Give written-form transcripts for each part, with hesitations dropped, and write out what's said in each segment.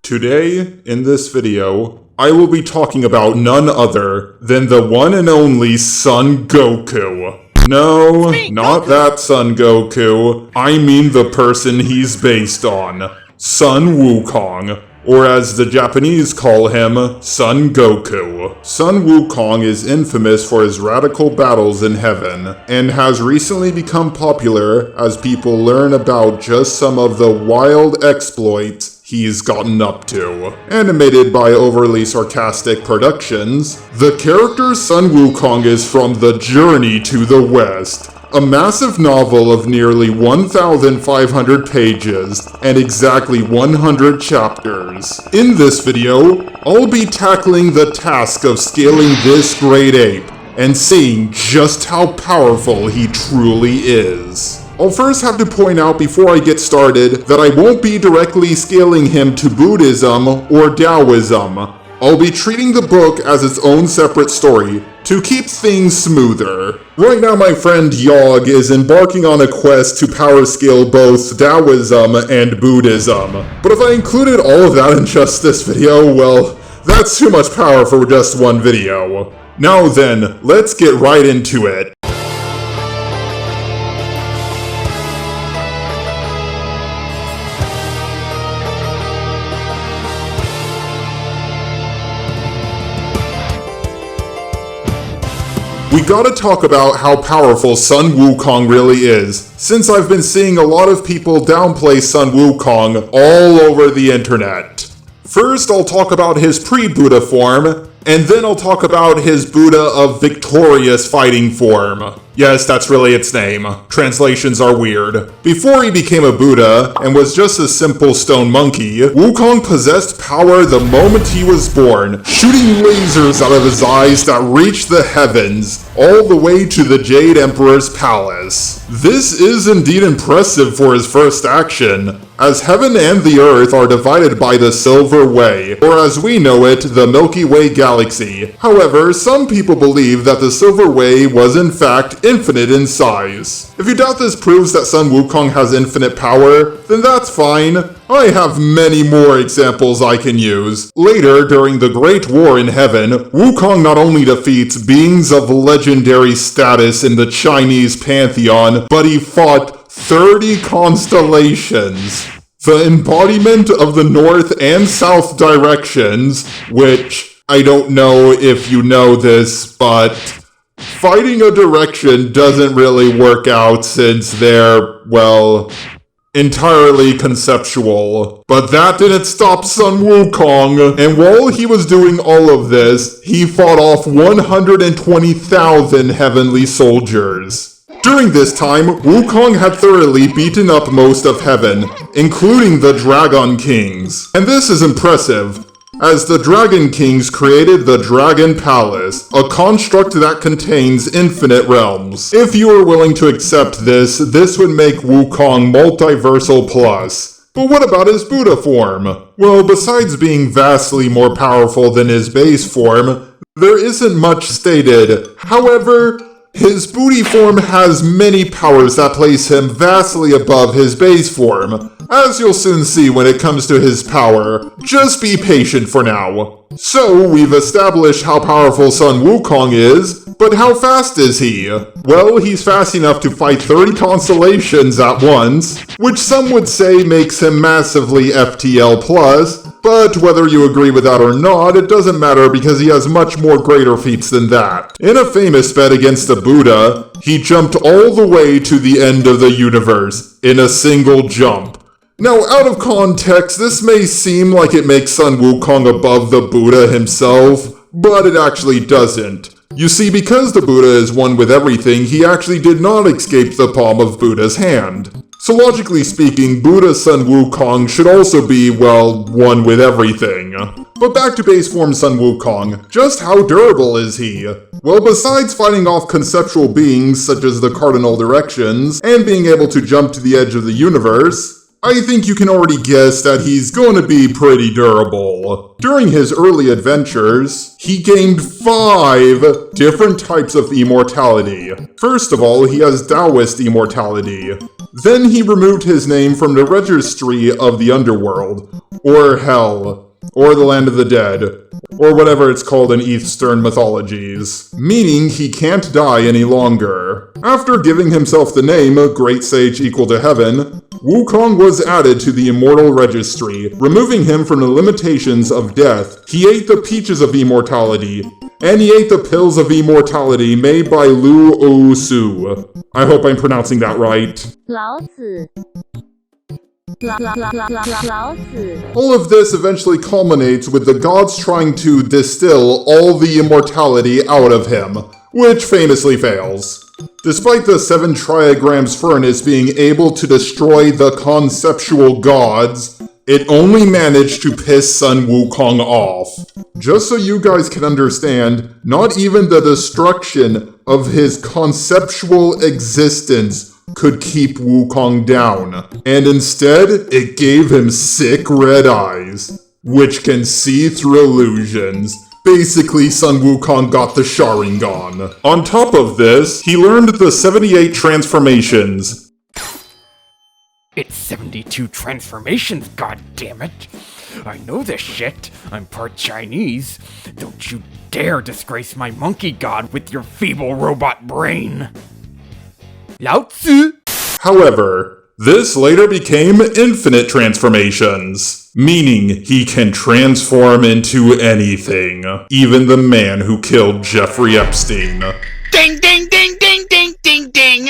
Today, in this video, I will be talking about none other than the one and only Son Goku. No, not that Son Goku. I mean the person he's based on. Son Wukong, or as the Japanese call him, Son Goku. Son Wukong is infamous for his radical battles in heaven, and has recently become popular as people learn about just some of the wild exploits he's gotten up to. Animated by overly sarcastic productions, the character Son Wukong is from The Journey to the West, a massive novel of nearly 1,500 pages and exactly 100 chapters. In this video, I'll be tackling the task of scaling this great ape and seeing just how powerful he truly is. I'll first have to point out before I get started that I won't be directly scaling him to Buddhism or Taoism. I'll be treating the book as its own separate story to keep things smoother. Right now my friend Yog is embarking on a quest to power scale both Taoism and Buddhism. But if I included all of that in just this video, well, that's too much power for just one video. Now then, let's get right into it. We gotta talk about how powerful Son Wukong really is, since I've been seeing a lot of people downplay Son Wukong all over the internet. First, I'll talk about his pre-Buddha form, and then I'll talk about his Buddha of victorious fighting form. Yes, that's really its name. Translations are weird. Before he became a Buddha, and was just a simple stone monkey, Wukong possessed power the moment he was born, shooting lasers out of his eyes that reached the heavens, all the way to the Jade Emperor's palace. This is indeed impressive for his first action, as heaven and the earth are divided by the Silver Way, or as we know it, the Milky Way galaxy. However, some people believe that the Silver Way was in fact infinite in size. If you doubt this proves that Son Wukong has infinite power, then that's fine. I have many more examples I can use. Later, during the Great War in Heaven, Wukong not only defeats beings of legendary status in the Chinese pantheon, but he fought 30 constellations. The embodiment of the north and south directions, which I don't know if you know this, but fighting a direction doesn't really work out since they're, well, entirely conceptual. But that didn't stop Son Wukong, and while he was doing all of this, he fought off 120,000 heavenly soldiers. During this time, Wukong had thoroughly beaten up most of heaven, including the Dragon Kings. And this is impressive, as the Dragon Kings created the Dragon Palace, a construct that contains infinite realms. If you are willing to accept this, this would make Wukong multiversal plus. But what about his Buddha form? Well, besides being vastly more powerful than his base form, there isn't much stated. However, his Buddhi form has many powers that place him vastly above his base form, as you'll soon see when it comes to his power. Just be patient for now. So, we've established how powerful Son Wukong is, but how fast is he? Well, he's fast enough to fight 30 constellations at once, which some would say makes him massively FTL+, but whether you agree with that or not, it doesn't matter because he has much more greater feats than that. In a famous bet against the Buddha, he jumped all the way to the end of the universe, in a single jump. Now, out of context, this may seem like it makes Son Wukong above the Buddha himself, but it actually doesn't. You see, because the Buddha is one with everything, he actually did not escape the palm of Buddha's hand. So logically speaking, Buddha Son Wukong should also be, well, one with everything. But back to base form Son Wukong, just how durable is he? Well, besides fighting off conceptual beings such as the cardinal directions, and being able to jump to the edge of the universe, I think you can already guess that he's going to be pretty durable. During his early adventures, he gained 5 different types of immortality. First of all, he has Taoist immortality. Then he removed his name from the registry of the underworld, or hell, or the land of the dead, or whatever it's called in Eastern mythologies, meaning he can't die any longer. After giving himself the name Great Sage Equal to Heaven, Wukong was added to the Immortal Registry, removing him from the limitations of death. He ate the peaches of immortality, and he ate the pills of immortality made by Lu O Su. I hope I'm pronouncing that right. All of this eventually culminates with the gods trying to distill all the immortality out of him, which famously fails. Despite the 7 trigrams furnace being able to destroy the conceptual gods, it only managed to piss Sun Wukong off. Just so you guys can understand, not even the destruction of his conceptual existence could keep Wukong down, and instead, it gave him sick red eyes, which can see through illusions. Basically, Sun Wukong got the Sharingan. On top of this, he learned the 78 transformations. It's 72 transformations, goddammit! I know this shit. I'm part Chinese. Don't you dare disgrace my monkey god with your feeble robot brain! Lao Tzu! However, this later became infinite transformations, meaning he can transform into anything, even the man who killed Jeffrey Epstein. Ding ding ding ding ding ding ding!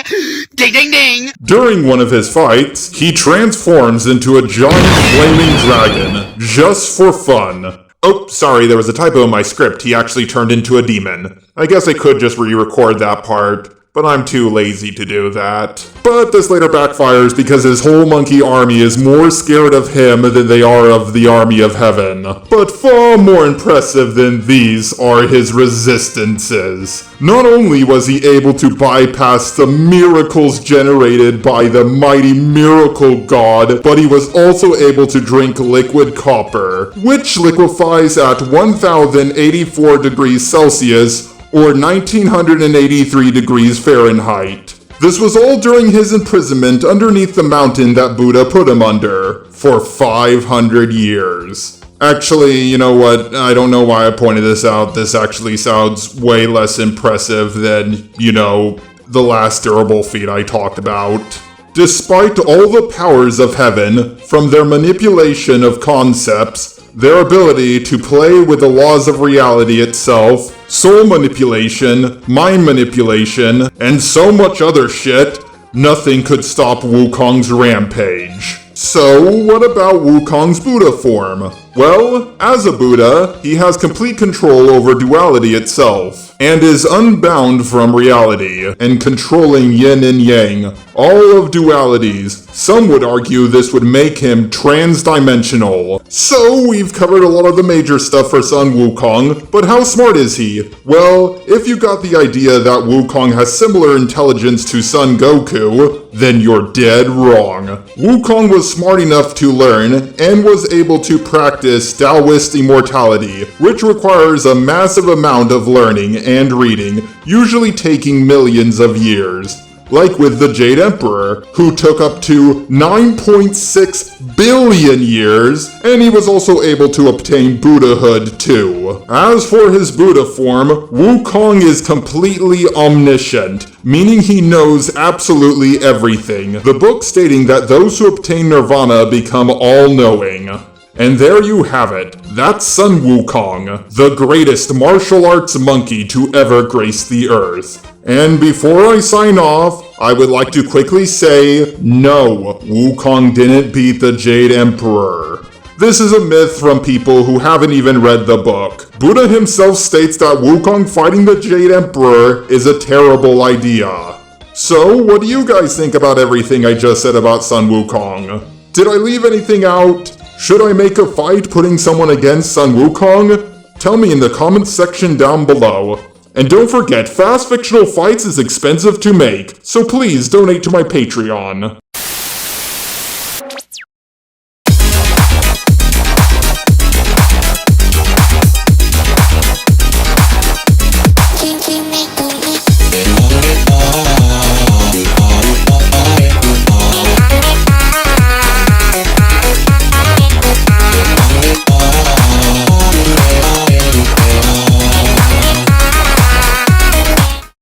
Ding ding ding! During one of his fights, he transforms into a giant flaming dragon, just for fun. Oh, sorry, there was a typo in my script. He actually turned into a demon. I guess I could just re-record that part, but I'm too lazy to do that. But this later backfires because his whole monkey army is more scared of him than they are of the army of heaven. But far more impressive than these are his resistances. Not only was he able to bypass the miracles generated by the mighty miracle god, but he was also able to drink liquid copper, which liquefies at 1084 degrees Celsius or 1983 degrees Fahrenheit. This was all during his imprisonment underneath the mountain that Buddha put him under for 500 years. Actually, you know what? I don't know why I pointed this out. This actually sounds way less impressive than, the last durable feat I talked about. Despite all the powers of heaven, from their manipulation of concepts, their ability to play with the laws of reality itself, soul manipulation, mind manipulation, and so much other shit, nothing could stop Wukong's rampage. So, what about Wukong's Buddha form? Well, as a Buddha, he has complete control over duality itself, and is unbound from reality, and controlling yin and yang, all of dualities. Some would argue this would make him trans-dimensional. So, we've covered a lot of the major stuff for Sun Wukong, but how smart is he? Well, if you got the idea that Wukong has similar intelligence to Son Goku, then you're dead wrong. Wukong was smart enough to learn, and was able to practice Taoist immortality, which requires a massive amount of learning and reading, usually taking millions of years. Like with the Jade Emperor, who took up to 9.6 billion years, and he was also able to obtain Buddhahood too. As for his Buddha form, Wukong is completely omniscient, meaning he knows absolutely everything, the book stating that those who obtain Nirvana become all-knowing. And there you have it. That's Sun Wukong, the greatest martial arts monkey to ever grace the earth. And before I sign off, I would like to quickly say, no, Wukong didn't beat the Jade Emperor. This is a myth from people who haven't even read the book. Buddha himself states that Wukong fighting the Jade Emperor is a terrible idea. So, what do you guys think about everything I just said about Sun Wukong? Did I leave anything out? Should I make a fight putting someone against Sun Wukong? Tell me in the comments section down below. And don't forget, fast fictional fights is expensive to make, so please donate to my Patreon.